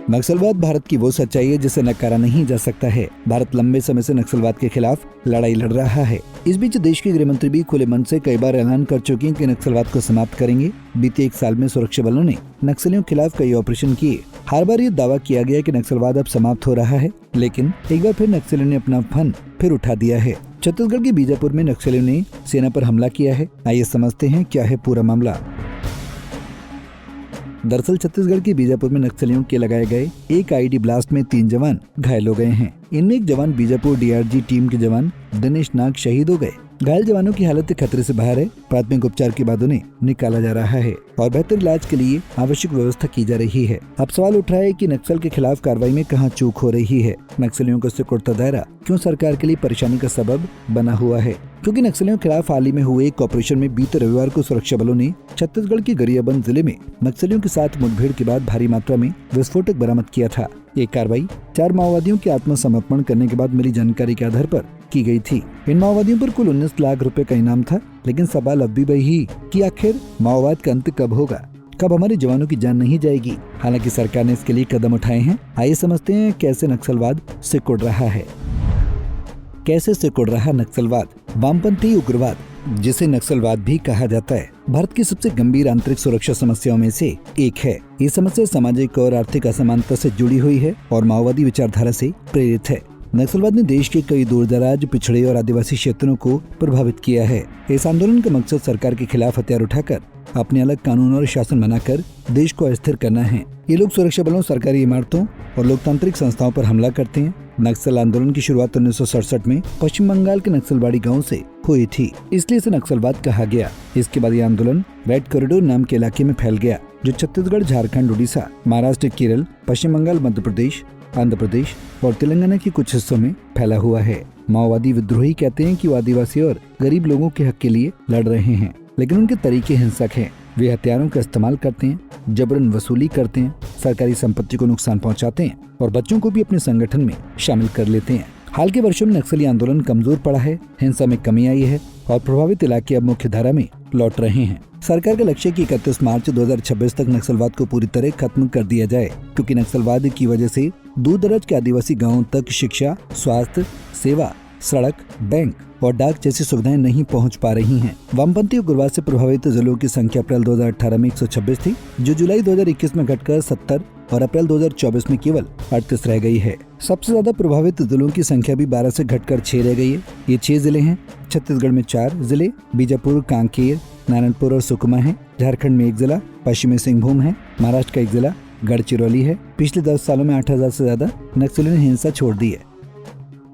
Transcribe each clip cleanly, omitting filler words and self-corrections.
नक्सलवाद भारत की वो सच्चाई है जिसे नकारा नहीं जा सकता है। भारत लंबे समय से नक्सलवाद के खिलाफ लड़ाई लड़ रहा है। इस बीच देश के गृह मंत्री भी खुले मन से कई बार ऐलान कर चुके हैं कि नक्सलवाद को समाप्त करेंगे। बीते एक साल में सुरक्षा बलों ने नक्सलियों के खिलाफ कई ऑपरेशन किए। हर बार ये दावा किया गया कि नक्सलवाद अब समाप्त हो रहा है, लेकिन एक बार फिर नक्सलियों ने अपना फन फिर उठा दिया है। छत्तीसगढ़ के बीजापुर में नक्सलियों ने सेना पर हमला किया है। आइए समझते हैं क्या है पूरा मामला। दरअसल छत्तीसगढ़ के बीजापुर में नक्सलियों के लगाए गए एक आईडी ब्लास्ट में 3 जवान घायल हो गए हैं। इनमें एक जवान बीजापुर डीआरजी टीम के जवान दिनेश नाग शहीद हो गए। घायल जवानों की हालत खतरे से बाहर है। प्राथमिक उपचार के बाद उन्हें निकाला जा रहा है और बेहतर इलाज के लिए आवश्यक व्यवस्था की जा रही है। अब सवाल उठ रहा है कि नक्सल के खिलाफ कार्रवाई में कहां चूक हो रही है। नक्सलियों का सिकुड़ता दायरा क्यों सरकार के लिए परेशानी का सबब बना हुआ है, क्योंकि नक्सलियों के खिलाफ हाल ही में हुए एक ऑपरेशन में बीते रविवार को सुरक्षा बलों ने छत्तीसगढ़ के गरियाबंद जिले में नक्सलियों के साथ मुठभेड़ के बाद भारी मात्रा में विस्फोटक बरामद किया था। ये कार्रवाई 4 माओवादियों के आत्मसमर्पण करने के बाद मिली जानकारी के आधार पर की गई थी। इन माओवादियों पर कुल 19 लाख रुपए का इनाम था, लेकिन सवाल अब भी वही कि आखिर माओवाद का अंत कब होगा, कब हमारे जवानों की जान नहीं जाएगी। हालांकि सरकार ने इसके लिए कदम उठाए हैं। आइए समझते हैं कैसे नक्सलवाद सिकुड़ रहा है। कैसे सिकुड़ रहा नक्सलवाद। वामपंथी उग्रवाद, जिसे नक्सलवाद भी कहा जाता है, भारत की सबसे गंभीर आंतरिक सुरक्षा समस्याओं में से एक है। ये समस्या सामाजिक और आर्थिक असमानता से जुड़ी हुई है और माओवादी विचारधारा से प्रेरित है। नक्सलवाद ने देश के कई दूरदराज, पिछड़े और आदिवासी क्षेत्रों को प्रभावित किया है। इस आंदोलन का मकसद सरकार के खिलाफ हथियार उठाकर अपने अलग कानून और शासन बनाकर देश को अस्थिर करना है। ये लोग सुरक्षा बलों, सरकारी इमारतों और लोकतांत्रिक संस्थाओं पर हमला करते हैं। नक्सल आंदोलन की शुरुआत 1967 में पश्चिम बंगाल के नक्सलबाड़ी गांव से हुई थी, इसलिए इसे नक्सलवाद कहा गया। इसके बाद ये आंदोलन रेड कॉरिडोर नाम के इलाके में फैल गया, जो छत्तीसगढ़, झारखंड, उड़ीसा, महाराष्ट्र, केरल, पश्चिम बंगाल, मध्य प्रदेश, आंध्र प्रदेश और तेलंगाना के कुछ हिस्सों में फैला हुआ है। माओवादी विद्रोही कहते हैं कि वो आदिवासी और गरीब लोगों के हक के लिए लड़ रहे हैं, लेकिन उनके तरीके हिंसक हैं। वे हथियारों का इस्तेमाल करते हैं, जबरन वसूली करते हैं, सरकारी संपत्ति को नुकसान पहुंचाते हैं और बच्चों को भी अपने संगठन में शामिल कर लेते हैं। हाल के वर्षों में नक्सली आंदोलन कमजोर पड़ा है, हिंसा में कमी आई है और प्रभावित इलाके अब मुख्य धारा में लौट रहे हैं। सरकार का लक्ष्य है कि 31 मार्च 2026 तक नक्सलवाद को पूरी तरह खत्म कर दिया जाए, क्योंकि नक्सलवाद की वजह से दूर दराज के आदिवासी गाँवों तक शिक्षा, स्वास्थ्य सेवा, सड़क, बैंक और डाक जैसी सुविधाएं नहीं पहुंच पा रही हैं। वामपंथी उग्रवाद से प्रभावित जिलों की संख्या अप्रैल 2018 में 126 थी, जो जुलाई 2021 में घटकर 70 और अप्रैल 2024 में केवल 38 रह गई है। सबसे ज्यादा प्रभावित जिलों की संख्या भी 12 से घटकर 6 रह गई है। ये 6 जिले हैं। छत्तीसगढ़ में 4 जिले बीजापुर, कांकेर, नारायणपुर और सुकमा है। झारखंड में 1 जिला पश्चिमी सिंहभूम है। महाराष्ट्र का 1 जिला गढ़चिरौली है। पिछले 10 सालों में 8000 से ज्यादा नक्सलियों ने हिंसा छोड़ दी है।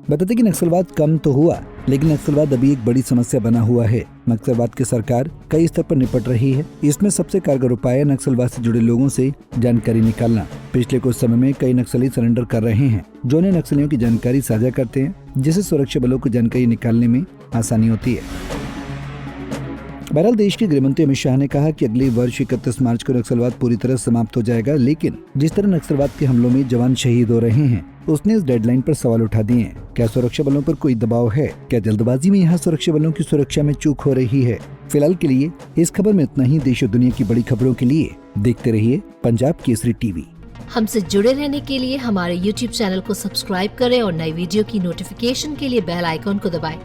बताते कि नक्सलवाद कम तो हुआ, लेकिन नक्सलवाद अभी एक बड़ी समस्या बना हुआ है। नक्सलवाद की सरकार कई स्तर पर निपट रही है। इसमें सबसे कारगर उपाय है नक्सलवाद से जुड़े लोगों से जानकारी निकालना। पिछले कुछ समय में कई नक्सली सरेंडर कर रहे हैं, जो उन्हें नक्सलियों की जानकारी साझा करते हैं, जिससे सुरक्षा बलों को जानकारी निकालने में आसानी होती है। बहरहाल देश के गृहमंत्री अमित शाह ने कहा कि अगले वर्ष 31 मार्च को नक्सलवाद पूरी तरह समाप्त हो जाएगा, लेकिन जिस तरह नक्सलवाद के हमलों में जवान शहीद हो रहे हैं, उसने इस डेडलाइन पर सवाल उठा दिए हैं। क्या सुरक्षा बलों पर कोई दबाव है? क्या जल्दबाजी में यहाँ सुरक्षा बलों की सुरक्षा में चूक हो रही है? फिलहाल के लिए इस खबर में इतना ही। देश और दुनिया की बड़ी खबरों के लिए देखते रहिए पंजाब केसरी टीवी। हमसे जुड़े रहने के लिए हमारे YouTube चैनल को सब्सक्राइब करें और नई वीडियो की नोटिफिकेशन के लिए बेल आइकॉन को दबाएं।